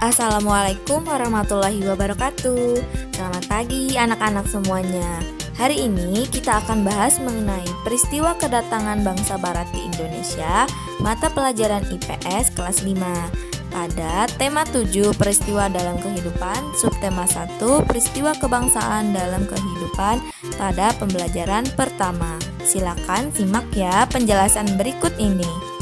Assalamualaikum warahmatullahi wabarakatuh. Selamat pagi anak-anak semuanya. Hari ini kita akan bahas mengenai peristiwa kedatangan bangsa barat di Indonesia, mata pelajaran IPS kelas 5. Pada tema 7 peristiwa dalam kehidupan, subtema 1 peristiwa kebangsaan dalam kehidupan pada pembelajaran pertama. Silakan simak ya penjelasan berikut ini.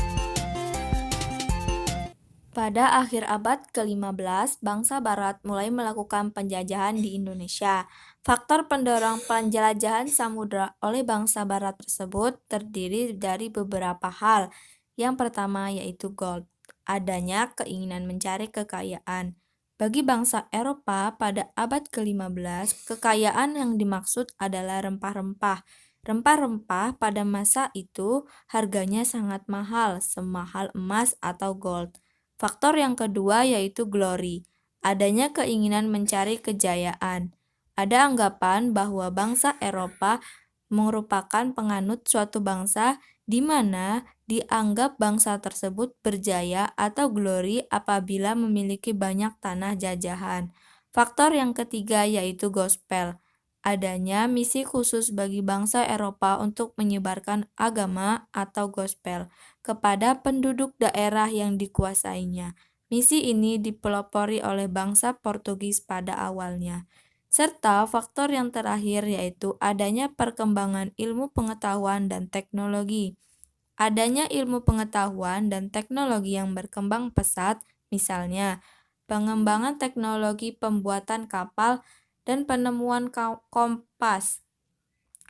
Pada akhir abad ke-15, bangsa Barat mulai melakukan penjajahan di Indonesia. Faktor pendorong penjelajahan samudra oleh bangsa Barat tersebut terdiri dari beberapa hal. Yang pertama yaitu gold, adanya keinginan mencari kekayaan. Bagi bangsa Eropa pada abad ke-15, kekayaan yang dimaksud adalah rempah-rempah. Rempah-rempah pada masa itu harganya sangat mahal, semahal emas atau gold. Faktor yang kedua yaitu glory, adanya keinginan mencari kejayaan. Ada anggapan bahwa bangsa Eropa merupakan penganut suatu bangsa di mana dianggap bangsa tersebut berjaya atau glory apabila memiliki banyak tanah jajahan. Faktor yang ketiga yaitu gospel, adanya misi khusus bagi bangsa Eropa untuk menyebarkan agama atau gospel kepada penduduk daerah yang dikuasainya. Misi ini dipelopori oleh bangsa Portugis pada awalnya. Serta faktor yang terakhir yaitu adanya perkembangan ilmu pengetahuan dan teknologi. Adanya ilmu pengetahuan dan teknologi yang berkembang pesat, misalnya pengembangan teknologi pembuatan kapal dan penemuan kompas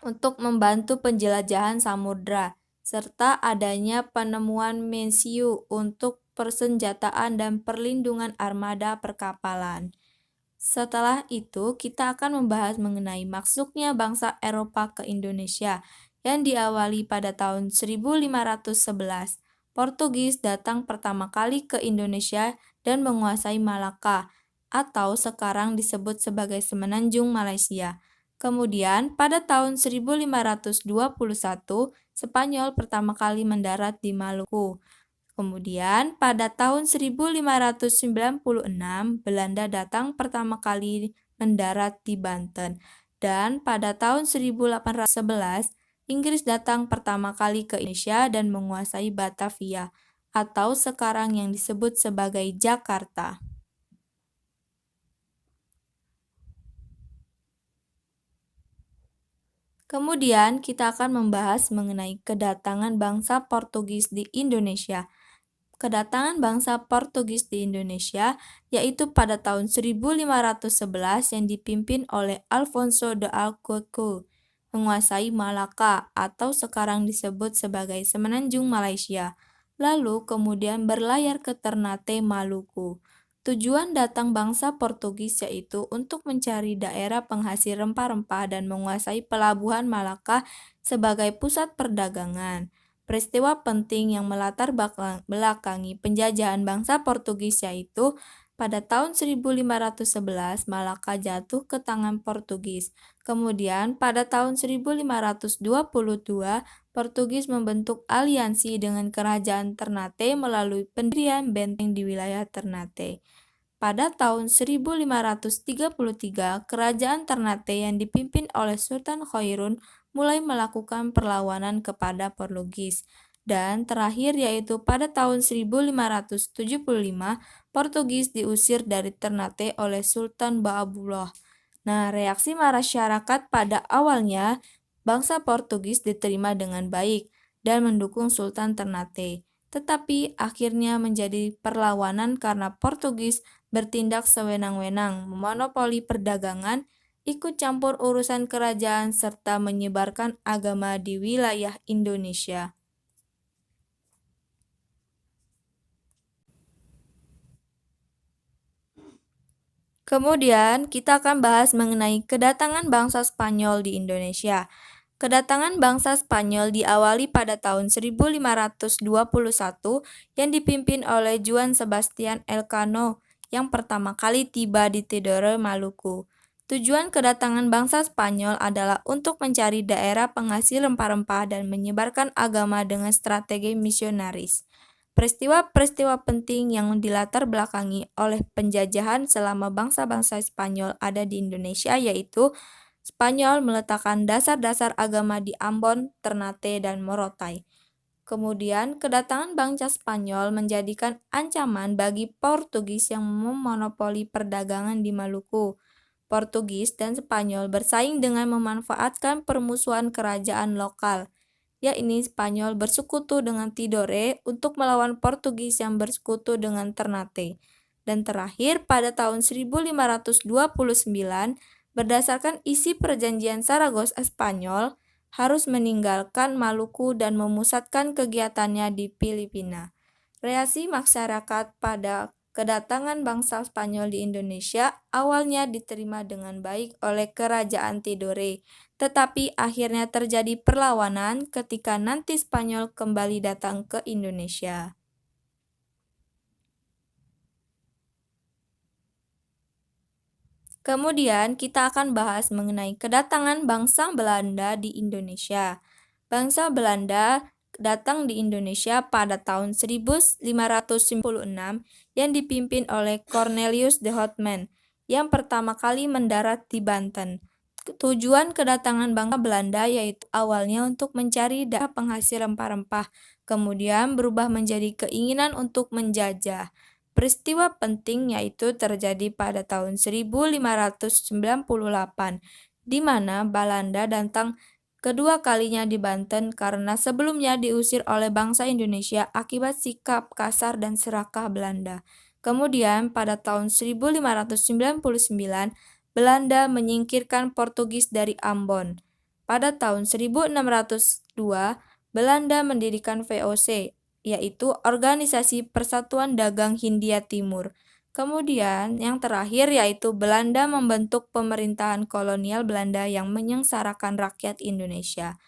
untuk membantu penjelajahan samudra, serta adanya penemuan mesiu untuk persenjataan dan perlindungan armada perkapalan. Setelah itu, kita akan membahas mengenai masuknya bangsa Eropa ke Indonesia yang diawali pada tahun 1511. Portugis datang pertama kali ke Indonesia dan menguasai Malaka, atau sekarang disebut sebagai Semenanjung Malaysia. Kemudian, pada tahun 1521, Spanyol pertama kali mendarat di Maluku. Kemudian, pada tahun 1596, Belanda datang pertama kali mendarat di Banten. Dan pada tahun 1811, Inggris datang pertama kali ke Indonesia dan menguasai Batavia, atau sekarang yang disebut sebagai Jakarta. Kemudian kita akan membahas mengenai kedatangan bangsa Portugis di Indonesia. Kedatangan bangsa Portugis di Indonesia yaitu pada tahun 1511 yang dipimpin oleh Alfonso de Albuquerque menguasai Malaka atau sekarang disebut sebagai Semenanjung Malaysia, lalu kemudian berlayar ke Ternate, Maluku. Tujuan datang bangsa Portugis yaitu untuk mencari daerah penghasil rempah-rempah dan menguasai pelabuhan Malaka sebagai pusat perdagangan. Peristiwa penting yang melatar belakangi penjajahan bangsa Portugis yaitu pada tahun 1511 Malaka jatuh ke tangan Portugis. Kemudian pada tahun 1522 Portugis membentuk aliansi dengan kerajaan Ternate melalui pendirian benteng di wilayah Ternate. Pada tahun 1533, kerajaan Ternate yang dipimpin oleh Sultan Khairun mulai melakukan perlawanan kepada Portugis. Dan terakhir yaitu pada tahun 1575, Portugis diusir dari Ternate oleh Sultan Baabullah. Nah, reaksi masyarakat pada awalnya, bangsa Portugis diterima dengan baik dan mendukung Sultan Ternate. Tetapi akhirnya menjadi perlawanan karena Portugis bertindak sewenang-wenang, memonopoli perdagangan, ikut campur urusan kerajaan, serta menyebarkan agama di wilayah Indonesia. Kemudian kita akan bahas mengenai kedatangan bangsa Spanyol di Indonesia. Kedatangan bangsa Spanyol diawali pada tahun 1521 yang dipimpin oleh Juan Sebastian Elcano yang pertama kali tiba di Tidore, Maluku. Tujuan kedatangan bangsa Spanyol adalah untuk mencari daerah penghasil rempah-rempah dan menyebarkan agama dengan strategi misionaris. Peristiwa-peristiwa penting yang dilatar belakangi oleh penjajahan selama bangsa-bangsa Spanyol ada di Indonesia yaitu Spanyol meletakkan dasar-dasar agama di Ambon, Ternate, dan Morotai. Kemudian, kedatangan bangsa Spanyol menjadikan ancaman bagi Portugis yang memonopoli perdagangan di Maluku. Portugis dan Spanyol bersaing dengan memanfaatkan permusuhan kerajaan lokal, yakni Spanyol bersekutu dengan Tidore untuk melawan Portugis yang bersekutu dengan Ternate. Dan terakhir, pada tahun 1529, berdasarkan isi perjanjian Saragossa Spanyol, harus meninggalkan Maluku dan memusatkan kegiatannya di Filipina. Reaksi masyarakat pada kedatangan bangsa Spanyol di Indonesia awalnya diterima dengan baik oleh Kerajaan Tidore, tetapi akhirnya terjadi perlawanan ketika nanti Spanyol kembali datang ke Indonesia. Kemudian kita akan bahas mengenai kedatangan bangsa Belanda di Indonesia. Bangsa Belanda datang di Indonesia pada tahun 1596 yang dipimpin oleh Cornelius de Houtman yang pertama kali mendarat di Banten. Tujuan kedatangan bangsa Belanda yaitu awalnya untuk mencari daerah penghasil rempah-rempah, kemudian berubah menjadi keinginan untuk menjajah. Peristiwa penting yaitu terjadi pada tahun 1598, di mana Belanda datang kedua kalinya di Banten karena sebelumnya diusir oleh bangsa Indonesia akibat sikap kasar dan serakah Belanda. Kemudian pada tahun 1599, Belanda menyingkirkan Portugis dari Ambon. Pada tahun 1602, Belanda mendirikan VOC, yaitu Organisasi Persatuan Dagang Hindia Timur. Kemudian yang terakhir yaitu Belanda membentuk pemerintahan kolonial Belanda yang menyengsarakan rakyat Indonesia.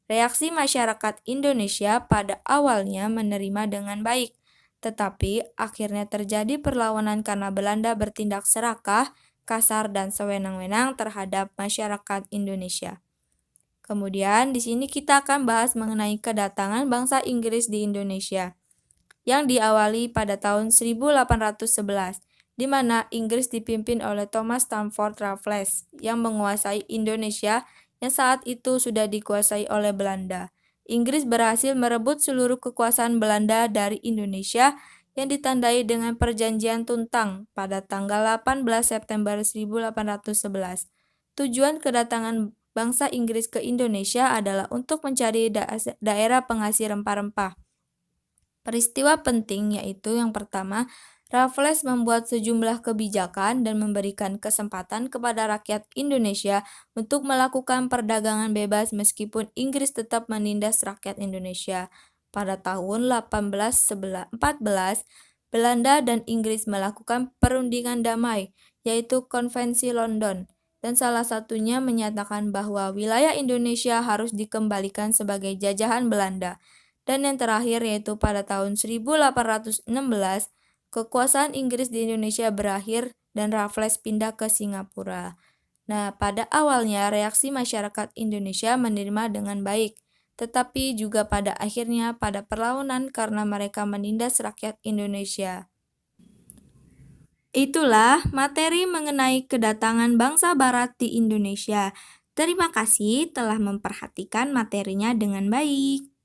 Reaksi masyarakat Indonesia pada awalnya menerima dengan baik, tetapi akhirnya terjadi perlawanan karena Belanda bertindak serakah, kasar, dan sewenang-wenang terhadap masyarakat Indonesia. Kemudian di sini kita akan bahas mengenai kedatangan bangsa Inggris di Indonesia yang diawali pada tahun 1811, di mana Inggris dipimpin oleh Thomas Stamford Raffles yang menguasai Indonesia yang saat itu sudah dikuasai oleh Belanda. Inggris berhasil merebut seluruh kekuasaan Belanda dari Indonesia yang ditandai dengan Perjanjian Tuntang pada tanggal 18 September 1811. Tujuan kedatangan bangsa Inggris ke Indonesia adalah untuk mencari daerah penghasil rempah-rempah. Peristiwa penting yaitu yang pertama, Raffles membuat sejumlah kebijakan dan memberikan kesempatan kepada rakyat Indonesia untuk melakukan perdagangan bebas meskipun Inggris tetap menindas rakyat Indonesia. Pada tahun 1814, Belanda dan Inggris melakukan perundingan damai, yaitu Konvensi London, dan salah satunya menyatakan bahwa wilayah Indonesia harus dikembalikan sebagai jajahan Belanda. Dan yang terakhir yaitu pada tahun 1816, kekuasaan Inggris di Indonesia berakhir dan Raffles pindah ke Singapura. Nah, pada awalnya reaksi masyarakat Indonesia menerima dengan baik, tetapi juga pada akhirnya pada perlawanan karena mereka menindas rakyat Indonesia. Itulah materi mengenai kedatangan bangsa Barat di Indonesia. Terima kasih telah memperhatikan materinya dengan baik.